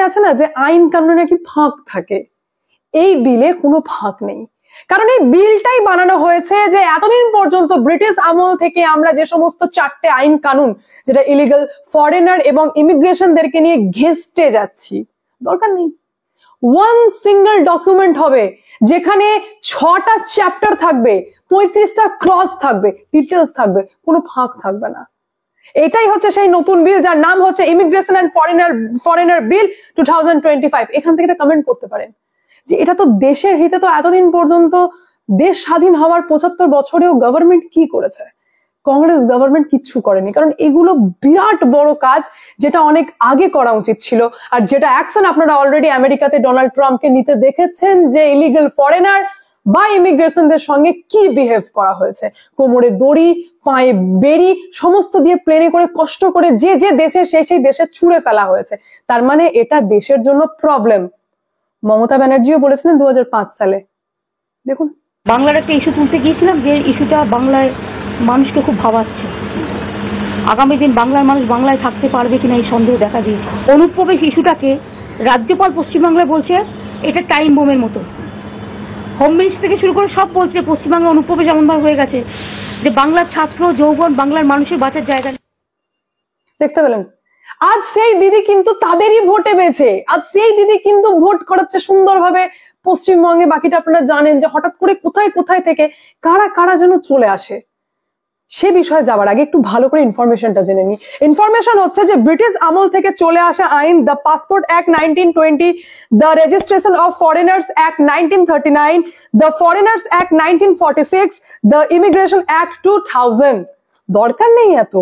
কথায় আছে না যে আইন কানুনে নাকি ফাঁক থাকে, এই বিলে কোনো ফাঁক নেই। কারণ এই বিলটাই বানানো হয়েছে যে এতদিন পর্যন্ত ব্রিটিশ আমল থেকে আমরা যে সমস্ত 4টে আইন কানুন যেটা ইলিগাল ফরেনার এবং ইমিগ্রেশনদেরকে নিয়ে ঘেঁষটে যাচ্ছি, দরকার নেই। ওয়ান সিঙ্গেল ডকুমেন্ট হবে যেখানে 6টা চ্যাপ্টার থাকবে, 35টা ক্লজ থাকবে, ডিটেলস থাকবে, কোনো ফাঁক থাকবে না। এটাই হচ্ছে সেই নতুন বিল যার নাম হচ্ছে ইমিগ্রেশন এন্ড ফরেনার বিল 2025। এখান থেকে কমেন্ট করতে পারেন যে এটা তো দেশের হিতে, তো এতদিন পর্যন্ত দেশ স্বাধীন হওয়ার 75 বছরেও গভর্নমেন্ট কি করেছে? কংগ্রেস গভর্নমেন্ট কিচ্ছু করেনি। কারণ এগুলো বিরাট বড় কাজ যেটা অনেক আগে করা উচিত ছিল, আর যেটা অ্যাকশন আপনারা অলরেডি আমেরিকাতে ডোনাল্ড ট্রাম্পকে নিতে দেখেছেন যে ইলিগাল ফরেনার বা ইমিগ্রেশনদের সঙ্গে কি বিহেভ করা হয়েছে। কোমরে দড়ি, পায়ে বেড়ি সমস্ত দিয়ে প্লেনে করে কষ্ট করে যে যে দেশে সেই দেশে ছুঁড়ে ফেলা হয়েছে। তার মানে এটা দেশের জন্য প্রবলেম। মমতা ব্যানার্জিও বলেছিলেন 2005 সালে। দেখুন, বাংলার একটা ইস্যু তুলতে গিয়েছিলাম যে ইস্যুটা বাংলায় মানুষকে খুব ভাবাচ্ছে। আগামী দিন বাংলার মানুষ বাংলায় থাকতে পারবে কিনা এই সন্দেহ দেখা দিয়ে অনুপ্রবেশ ইস্যুটাকে রাজ্যপাল পশ্চিমবাংলায় বলছে এটা টাইম বোমের মতো। হোম মিনিস্টার থেকে শুরু করে সব বলছে পশ্চিমবাংলা অনুপ্রবেশ এমনভাবে হয়ে গেছে যে বাংলার ছাত্র যৌবন বাংলার মানুষের বাঁচার জায়গা। দেখতে পেলেন, আজ সেই দিদি কিন্তু তাদেরই ভোটে বেছে, আজ সেই দিদি কিন্তু ভোট করাচ্ছে সুন্দরভাবে পশ্চিমবঙ্গে। বাকিটা আপনারা জানেন যে হঠাৎ করে কোথায় কোথায় থেকে কারা কারা যেন চলে আসে। সে বিষয়ে যাওয়ার আগে একটু ভালো করে ইনফরমেশনটা জেনে নি। ইনফরমেশন হচ্ছে যে ব্রিটিশ আমল থেকে চলে আসা আইন, the passport act 1920, the registration of foreigners act 1939, the foreigners act 1946, the immigration act 2000। দরকার নেই এত,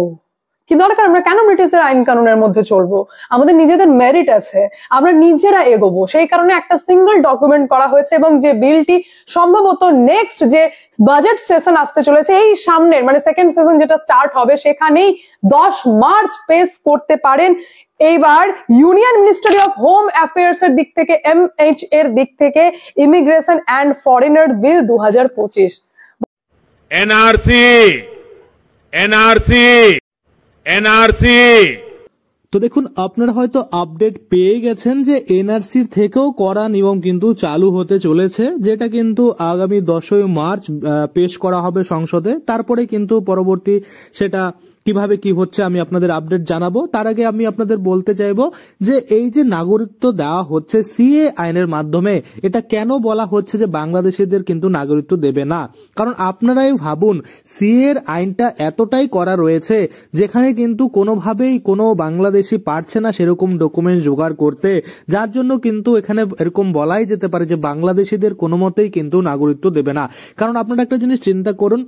কি দরকার? আমরা কেন ব্রিটিশের আইন কানুনের মধ্যে চলবো? আমাদের নিজেদের মেরিট আছে, আমরা নিজেরা এগোবো। সেই কারণে একটা সিঙ্গেল ডকুমেন্ট করা হয়েছে এবং যে বিলটি সম্ভবত নেক্সট যে বাজেট সেশন আসতে চলেছে এই সামনের, মানে সেকেন্ড সেশন যেটা স্টার্ট হবে সেখানেই 10 মার্চ পেশ করতে পারেন। এইবার union ministry of home affairs এর দিক থেকে, MH এর দিক থেকে immigration and foreigner bill 2025। NRC. তো দেখুন, আপনারা হয়তো আপডেট পেয়ে গেছেন যে এনআরসির থেকেও কড়া নিয়ম কিন্তু চালু হতে চলেছে, যেটা কিন্তু আগামী 10ই মার্চ পেশ করা হবে সংসদে। তারপরে কিন্তু পরবর্তী সেটা কিভাবে কি হচ্ছে আমি আপনাদের আপডেট জানাবো। তার আগে আমি আপনাদের বলতে চাইবো যে এই যে নাগরিকত্ব দেওয়া হচ্ছে সিএ আইনের মাধ্যমে, এটা কেন বলা হচ্ছে যে বাংলাদেশিদের কিন্তু নাগরিকত্ব দেবে না? কারণ আপনারাই ভাবুন, সিএ এর আইনটা এতটাই করা রয়েছে যেখানে কিন্তু কোনোভাবেই কোনো বাংলাদেশি পারছে না সেরকম ডকুমেন্ট জোগাড় করতে, যার জন্য কিন্তু এখানে এরকম বলাই যেতে পারে যে বাংলাদেশিদের কোনো মতেই কিন্তু নাগরিকত্ব দেবে না। কারণ আপনারা একটা জিনিস চিন্তা করুন,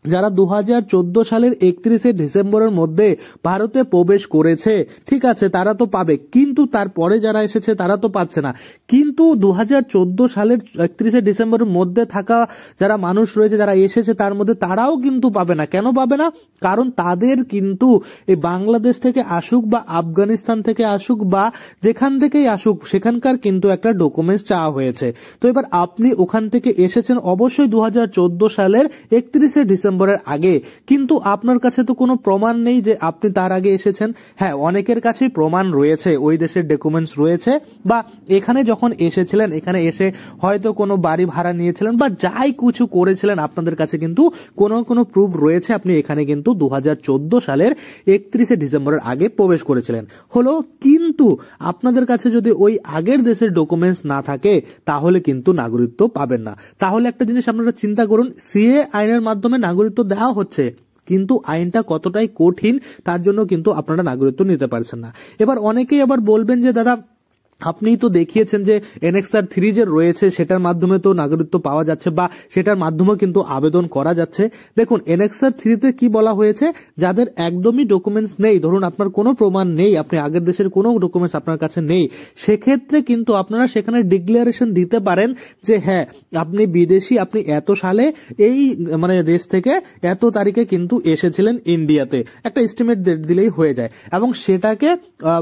যারা 2014 সালের 31শে ডিসেম্বরের মধ্যে ভারতে প্রবেশ করেছে, ঠিক আছে, তারা তো পাবে, কিন্তু তারপরে যারা এসেছে তারা তো পাচ্ছে না। কিন্তু 2014 সালের 31শে ডিসেম্বরের মধ্যে থাকা যারা মানুষ রয়েছে, যারা এসেছে তার মধ্যে, তারাও কিন্তু পাবে না। কেন পাবে না? কারণ তাদের কিন্তু এই বাংলাদেশ থেকে আসুক বা আফগানিস্তান থেকে আসুক বা যেখান থেকেই আসুক, সেখানকার কিন্তু একটা ডকুমেন্টস চাওয়া হয়েছে। তো এবার আপনি ওখান থেকে এসেছেন অবশ্যই 2014 সালের 31শে ডিসেম্বরের আগে, কিন্তু আপনার কাছে তো কোনো প্রমাণ নেই যে আপনি তার আগে এসেছেন। হ্যাঁ, অনেকের কাছেই প্রমাণ রয়েছে, ওই দেশের ডকুমেন্টস রয়েছে, বা এখানে যখন এসেছিলেন এখানে এসে হয়তো কোনো বাড়ি ভাড়া নিয়েছিলেন বা যাই কিছু করেছিলেন, আপনাদের কাছে কিন্তু কোনো প্রুফ রয়েছে আপনি এখানে কিন্তু 2014 সালের 31শে ডিসেম্বরের আগে প্রবেশ করেছিলেন হলো। কিন্তু আপনাদের কাছে যদি ওই আগের দেশের ডকুমেন্টস না থাকে তাহলে কিন্তু নাগরিকত্ব পাবেন না। তাহলে একটা জিনিস আপনারা চিন্তা করুন, সিএ আইনের মাধ্যমে নাগরিকত্ব দেওয়া হচ্ছে, কিন্তু আইনটা কতটাই কঠিন, তার জন্য কিন্তু আপনারা নাগরিকত্ব নিতে পারছেন না। এবার অনেকেই আবার বলবেন যে দাদা আপনি তো দেখিয়েছেন যে এনএক্সআর 3 যে রয়েছে সেটার মাধ্যমে তো নাগরিকত্ব পাওয়া যাচ্ছে বা সেটার মাধ্যমে কিন্তু আবেদন করা যাচ্ছে। দেখুন, এনএক্সআর 3 কি বলা হয়েছে, যাদের একদমই ডকুমেন্টস নেই, ধরুন আপনার কোনো প্রমাণ নেই, আপনি আগের দেশের কোনো ডকুমেন্টস আপনার কাছে নেই, সেক্ষেত্রে কিন্তু আপনারা সেখানে ডিক্লারেশন দিতে পারেন যে হ্যাঁ আপনি বিদেশি, আপনি এত সালে এই মানে দেশ থেকে এত তারিখে কিন্তু এসেছিলেন ইন্ডিয়াতে, একটা এস্টিমেট দিলেই হয়ে যায়। এবং সেটাকে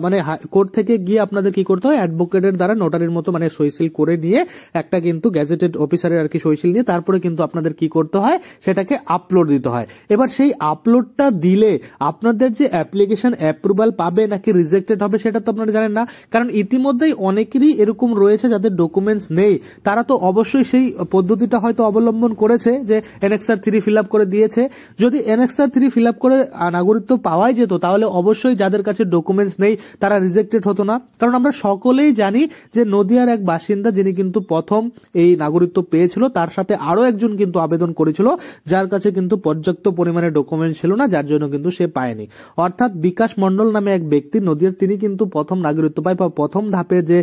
মানে কোর্ট থেকে গিয়ে আপনাদের কি করতে হয়, অ্যাডভোকেটের দ্বারা নোটারির মতো মানে সইসিল করে নিয়ে একটা কিন্তু গ্যাজেটেড অফিসারের আর কি সইসিল নিয়ে তারপরে কিন্তু আপনাদের কি করতে হয়, সেটাকে আপলোড দিতে হয়। এবার সেই আপলোডটা দিলে আপনাদের যে অ্যাপ্লিকেশন অ্যাপ্রুভাল পাবে নাকি রিজেক্টেড হবে সেটা তো আপনারা জানেন না, কারণ ইতিমধ্যেই অনেকেরই এরকম রয়েছে যাদের ডকুমেন্টস নেই, তারা তো অবশ্যই সেই পদ্ধতিটা হয়তো অবলম্বন করেছে যে এনএক্সআর 3 ফিল আপ করে দিয়েছে। যদি এনএক্সআর 3 ফিল আপ করে নাগরিকত্ব পাওয়াই যেত তাহলে অবশ্যই যাদের কাছে ডকুমেন্টস নেই তারা রিজেক্টেড হতো না, কারণ আমরা সকলেই জানি যে নদিয়ার এক বাসিন্দা যিনি কিন্তু প্রথম এই নাগরিকত্ব পেয়েছিল তার সাথে আরো একজন কিন্তু আবেদন করেছিল যার কাছে কিন্তু পর্যাপ্ত পরিমাণে ডকুমেন্ট ছিল না, যার জন্য কিন্তু সে পায়নি। অর্থাৎ বিকাশ মন্ডল নামে এক ব্যক্তি নদিয়ার, তিনি কিন্তু প্রথম নাগরিকত্ব পায় বা প্রথম ধাপে যে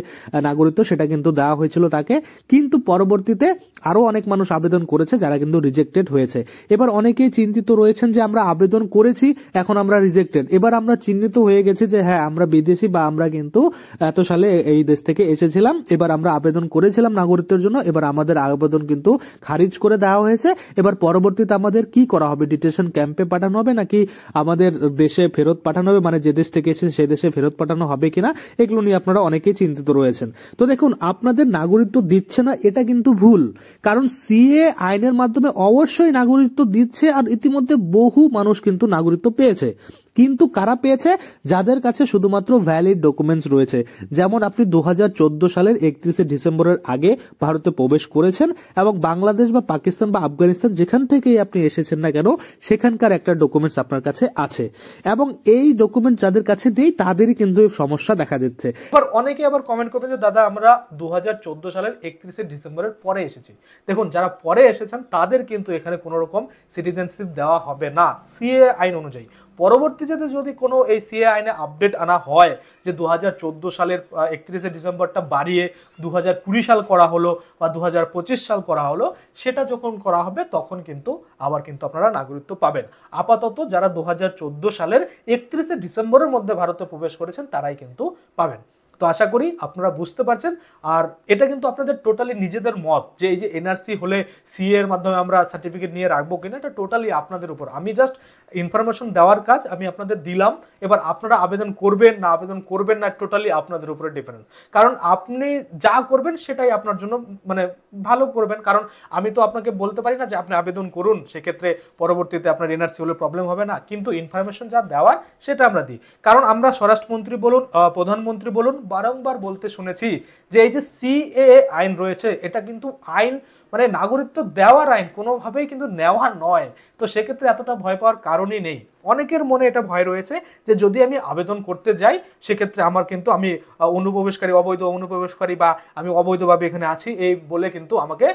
নাগরিকত্ব সেটা কিন্তু দেওয়া হয়েছিল তাকে, কিন্তু পরবর্তীতে আরো অনেক মানুষ আবেদন করেছে যারা কিন্তু রিজেক্টেড হয়েছে। এবার অনেকেই চিন্তিত রয়েছেন যে আমরা আবেদন করেছি এখন আমরা রিজেক্টেড, এবার আমরা চিহ্নিত হয়ে গেছি যে হ্যাঁ আমরা বিদেশি বা আমরা কিন্তু এত সালে এই দেশ থেকে এসেছিলাম, এবার আমরা আবেদন করেছিলাম নাগরিকত্বের জন্য, এবার আমাদের আবেদন কিন্তু খারিজ করে দেওয়া হয়েছে, এবার পরবর্তীতে আমাদের কি করা হবে, ডিটেনশন ক্যাম্পে পাঠানো হবে নাকি আমাদের দেশে ফেরত পাঠানো হবে, মানে যে দেশ থেকে এসেছে সে দেশে ফেরত পাঠানো হবে কিনা, এগুলো নিয়ে আপনারা অনেকেই চিন্তিত রয়েছেন। তো দেখুন, আপনাদের নাগরিকত্ব দিচ্ছে না এটা কিন্তু ভুল, কারণ সিএ আইনের মাধ্যমে অবশ্যই নাগরিকত্ব দিচ্ছে আর ইতিমধ্যে বহু মানুষ কিন্তু নাগরিকত্ব পেয়েছে। কিন্তু কারা পেয়েছে? যাদের কাছে শুধুমাত্র ভ্যালিড ডকুমেন্টস রয়েছে। যেমন আপনি 2014 সালের 31শে ডিসেম্বরের আগে ভারতে প্রবেশ করেছেন এবং বাংলাদেশ বা পাকিস্তান বা আফগানিস্তান যেখান থেকেই আপনি এসেছেন না কেন সেখানকার একটা ডকুমেন্টস আপনার কাছে আছে, এবং এই ডকুমেন্ট যাদের কাছে নেই তাদেরই কিন্তু সমস্যা দেখা দিচ্ছে। এবার অনেকে আবার কমেন্ট করবে যে দাদা আমরা 2014 সালের 31শে ডিসেম্বরের পরে এসেছি। দেখুন, যারা পরে এসেছেন তাদের কিন্তু এখানে কোনো রকম সিটিজেনশিপ দেওয়া হবে না সিএ আইন অনুযায়ী। পরবর্তীতে যদি কোনো এই সিএ আইনে আপডেট আনা হয় যে 2014 সালের 31শে ডিসেম্বরটা বাড়িয়ে 2020 সাল করা হলো বা 2025 সাল করা হলো, সেটা যখন করা হবে তখন কিন্তু আবার কিন্তু আপনারা নাগরিকত্ব পাবেন। আপাতত যারা 2014 সালের 31শে ডিসেম্বরের মধ্যে ভারতে প্রবেশ করেছেন তারাই কিন্তু পাবেন। তো আশা করি আপনারা বুঝতে পারছেন। আর এটা কিন্তু আপনাদের টোটালি নিজেদের মত যে এই যে এনআরসি হলে সিএ এর মাধ্যমে আমরা সার্টিফিকেট নিয়ে রাখবো কিনা, এটা টোটালি আপনাদের উপর। আমি জাস্ট ইনফরমেশন দেওয়ার কাজ আমি আপনাদের দিলাম। এবার আপনারা আবেদন করবেন না আবেদন করবেন না টোটালি আপনাদের উপরে ডিফারেন্স, কারণ আপনি যা করবেন সেটাই আপনার জন্য মানে ভালো করবেন। কারণ আমি তো আপনাকে বলতে পারি না যে আপনি আবেদন করুন, সেক্ষেত্রে পরবর্তীতে আপনার এনআরসি হলে প্রবলেম হবে না, কিন্তু ইনফরমেশন যা দেওয়ার সেটা আমরা দিই। কারণ আমরা স্বরাষ্ট্রমন্ত্রী বলুন প্রধানমন্ত্রী বলুন বারংবার বলতে শুনেছি যে এই যে সিএ আইন রয়েছে এটা কিন্তু আইন মানে নাগরিকত্ব দেওয়ার আইন, কোনোভাবেই কিন্তু নেওয়া নয়। তো সেক্ষেত্রে এতটা ভয় পাওয়ার কারণই নেই। অনেকের মনে এটা ভয় রয়েছে যে যদি আমি আবেদন করতে যাই সেক্ষেত্রে আমার কিন্তু আমি অনুপ্রবেশকারী অবৈধ অনুপ্রবেশকারী বা আমি অবৈধভাবে এখানে আছি এই বলে কিন্তু আমাকে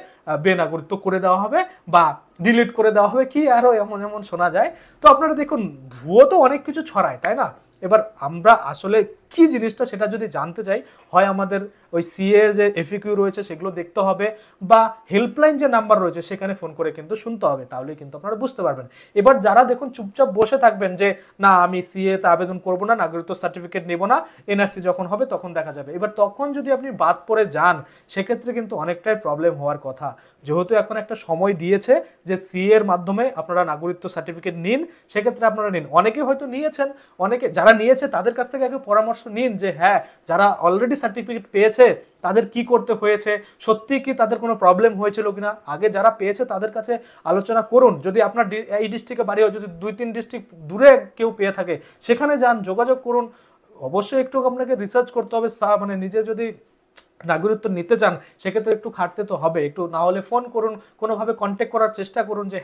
বেনাগরিকত্ব করে দেওয়া হবে বা ডিলিট করে দেওয়া হবে, কি আরো এমন এমন শোনা যায়। তো আপনারা দেখুন, ভুয়ো তো অনেক কিছু ছড়ায়, তাই না? এবার আমরা আসলে কি জিনিসটা সেটা যদি জানতে চাই, হয় আমাদের ওই সিএ এর যে এফএকিউ রয়েছে সেগুলো দেখতে হবে বা হেল্পলাইন যে নাম্বার রয়েছে সেখানে ফোন করে কিন্তু শুনতে হবে, তাহলে কিন্তু আপনারা বুঝতে পারবেন। এবার যারা দেখুন চুপচাপ বসে থাকবেন যে না আমি সিএ তে আবেদন করব না, নাগরিকত্ব সার্টিফিকেট নেব না, এনআরসি যখন হবে তখন দেখা যাবে, এবার তখন যদি আপনি বাদ পড়ে যান সেক্ষেত্রে কিন্তু অনেকটাই প্রবলেম হওয়ার কথা। যেহেতু এখন একটা সময় দিয়েছে যে সিএ এর মাধ্যমে আপনারা নাগরিকত্ব সার্টিফিকেট নিন, সেক্ষেত্রে আপনারা নিন। অনেকে হয়তো নিয়েছেন, অনেকে যারা নিয়েছে তাদের কাছ থেকে আগে পরামর্শ নিন যে হ্যাঁ যারা অলরেডি সার্টিফিকেট পেয়েছে তাদের কি করতে হয়েছে, সত্যি কি তাদের কোনো প্রবলেম হয়েছিল কিনা, আগে যারা পেয়েছে তাদের কাছে আলোচনা করুন। যদি আপনার এই ডিস্ট্রিক্টে বাড়ি হয়, যদি 2-3 ডিস্ট্রিক্ট দূরে কেউ পেয়ে থাকে সেখানে যান, যোগাযোগ করুন। অবশ্যই একটু আপনাকে রিসার্চ করতে হবে, মানে নিজে যদি নাগরিকত্ব নিতে চান সেক্ষেত্রে একটু খাটতে তো হবে, একটু না হলে ফোন করুন, কোনোভাবে কন্ট্যাক্ট করার চেষ্টা করুন যে